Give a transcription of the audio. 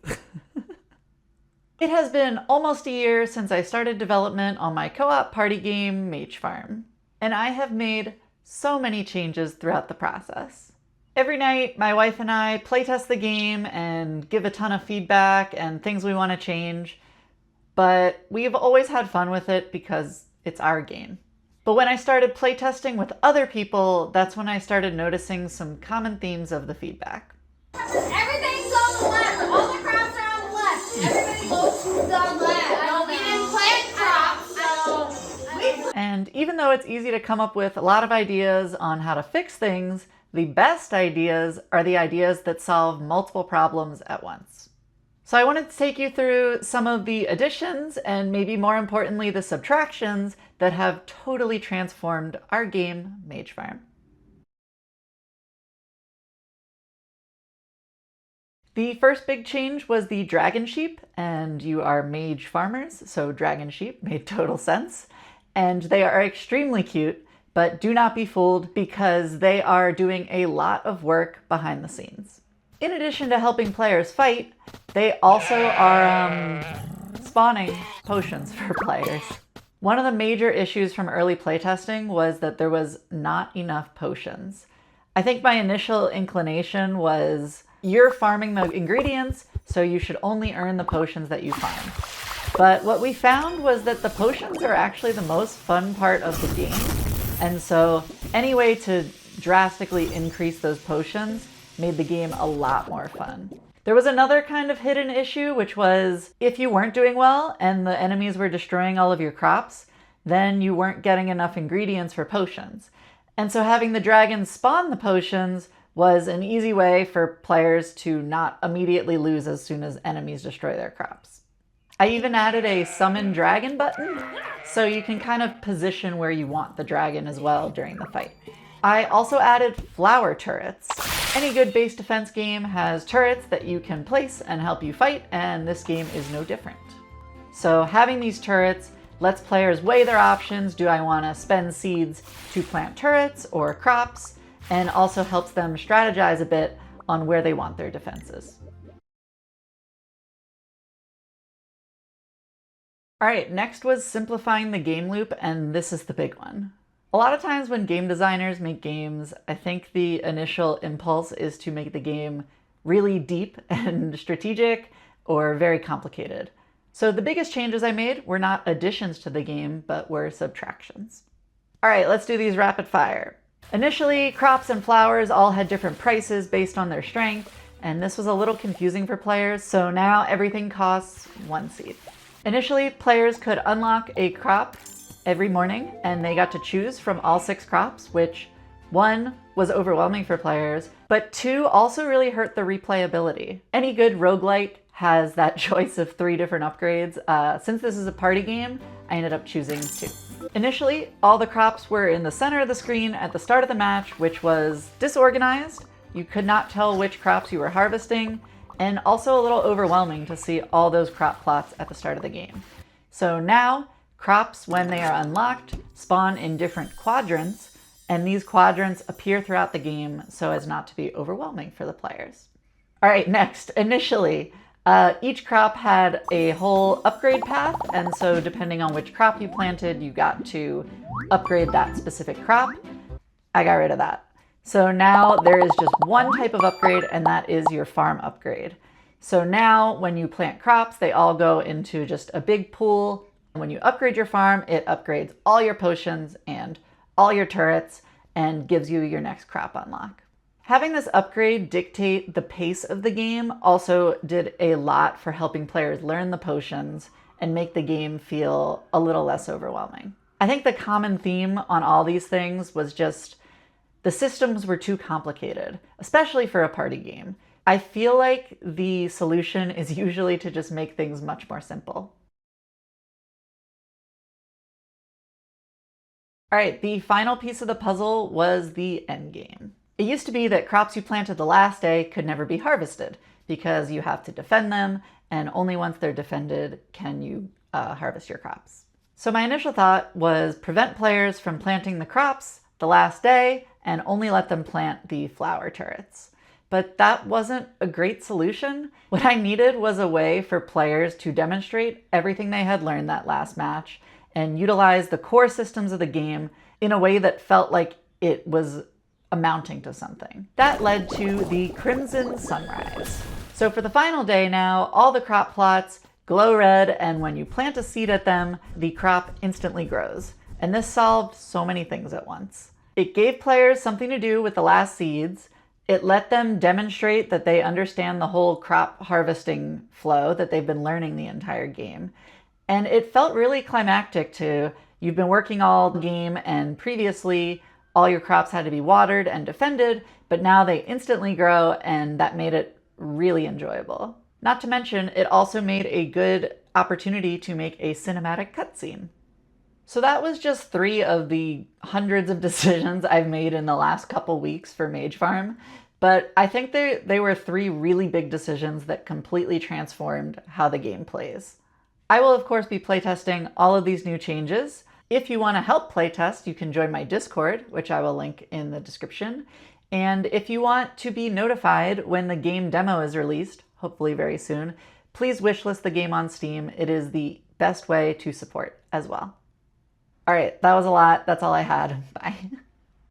It has been almost a year since I started development on my co-op party game, Mage Farm, and I have made so many changes throughout the process. Every night, my wife and I playtest the game and give a ton of feedback and things we want to change, but we've always had fun with it because it's our game. But when I started playtesting with other people, that's when I started noticing some common themes of the feedback. Everything's on the left. All the crops are on the left. Everybody goes to the left. No, we didn't plant crops, so... And even though it's easy to come up with a lot of ideas on how to fix things, the best ideas are the ideas that solve multiple problems at once. So I wanted to take you through some of the additions and maybe more importantly the subtractions that have totally transformed our game, Mage Farm. The first big change was the dragon sheep, and you are mage farmers, so dragon sheep made total sense. And they are extremely cute, but do not be fooled because they are doing a lot of work behind the scenes. In addition to helping players fight, they also are spawning potions for players. One of the major issues from early playtesting was that there was not enough potions. I think my initial inclination was, you're farming the ingredients, so you should only earn the potions that you find. But what we found was that the potions are actually the most fun part of the game. And so any way to drastically increase those potions made the game a lot more fun. There was another kind of hidden issue, which was if you weren't doing well and the enemies were destroying all of your crops, then you weren't getting enough ingredients for potions. And so having the dragons spawn the potions was an easy way for players to not immediately lose as soon as enemies destroy their crops. I even added a summon dragon button, so you can kind of position where you want the dragon as well during the fight. I also added flower turrets. Any good base defense game has turrets that you can place and help you fight, and this game is no different. So having these turrets lets players weigh their options. Do I want to spend seeds to plant turrets or crops? And also helps them strategize a bit on where they want their defenses. All right, next was simplifying the game loop, and this is the big one. A lot of times when game designers make games, I think the initial impulse is to make the game really deep and strategic or very complicated. So the biggest changes I made were not additions to the game, but were subtractions. All right, let's do these rapid fire. Initially, crops and flowers all had different prices based on their strength, and this was a little confusing for players, so now everything costs 1 seed. Initially, players could unlock a crop every morning, and they got to choose from all 6 crops, which 1 was overwhelming for players, but 2 also really hurt the replayability. Any good roguelite has that choice of 3 different upgrades. Since this is a party game, I ended up choosing 2. Initially, all the crops were in the center of the screen at the start of the match, which was disorganized. You could not tell which crops you were harvesting, and also a little overwhelming to see all those crop plots at the start of the game. So now, crops, when they are unlocked, spawn in different quadrants, and these quadrants appear throughout the game so as not to be overwhelming for the players. All right, next, initially, each crop had a whole upgrade path, and so depending on which crop you planted, you got to upgrade that specific crop. I got rid of that. So now there is just one type of upgrade, and that is your farm upgrade. So now when you plant crops, they all go into just a big pool. When you upgrade your farm, it upgrades all your potions and all your turrets and gives you your next crop unlock. Having this upgrade dictate the pace of the game also did a lot for helping players learn the potions and make the game feel a little less overwhelming. I think the common theme on all these things was just the systems were too complicated, especially for a party game. I feel like the solution is usually to just make things much more simple. All right, the final piece of the puzzle was the end game. It used to be that crops you planted the last day could never be harvested because you have to defend them, and only once they're defended can you harvest your crops. So my initial thought was prevent players from planting the crops the last day and only let them plant the flower turrets. but that wasn't a great solution. What I needed was a way for players to demonstrate everything they had learned that last match and utilize the core systems of the game in a way that felt like it was amounting to something. That led to the Crimson Sunrise. So for the final day now, all the crop plots glow red, and when you plant a seed at them, the crop instantly grows. And this solved so many things at once. It gave players something to do with the last seeds. It let them demonstrate that they understand the whole crop harvesting flow that they've been learning the entire game. And it felt really climactic to, you've been working all game and previously all your crops had to be watered and defended, but now they instantly grow, and that made it really enjoyable. Not to mention, it also made a good opportunity to make a cinematic cutscene. So that was just 3 of the hundreds of decisions I've made in the last couple weeks for Mage Farm, but I think they were 3 really big decisions that completely transformed how the game plays. I will of course be playtesting all of these new changes. If you want to help playtest, you can join my Discord, which I will link in the description. And if you want to be notified when the game demo is released, hopefully very soon, please wishlist the game on Steam. It is the best way to support as well. All right, that was a lot. That's all I had. Bye.